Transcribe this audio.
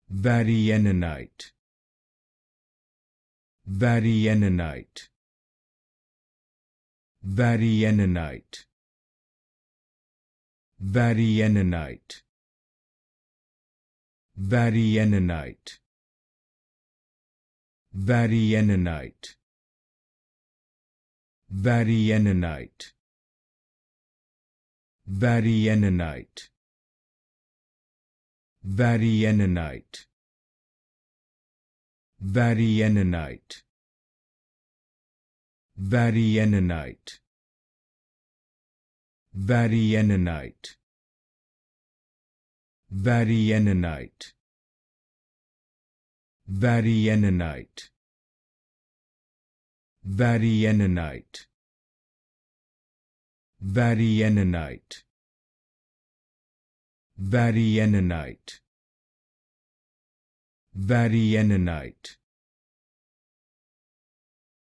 Vayrynenite, Vayrynenite, Vayrynenite, Vayrynenite, Vayrynenite, Vayrynenite, Vayrynenite, Vayrynenite, Vayrynenite, Vayrynenite, Vayrynenite, Vayrynenite, Vayrynenite, Vayrynenite, Vayrynenite, Vayrynenite, Vayrynenite, Vayrynenite,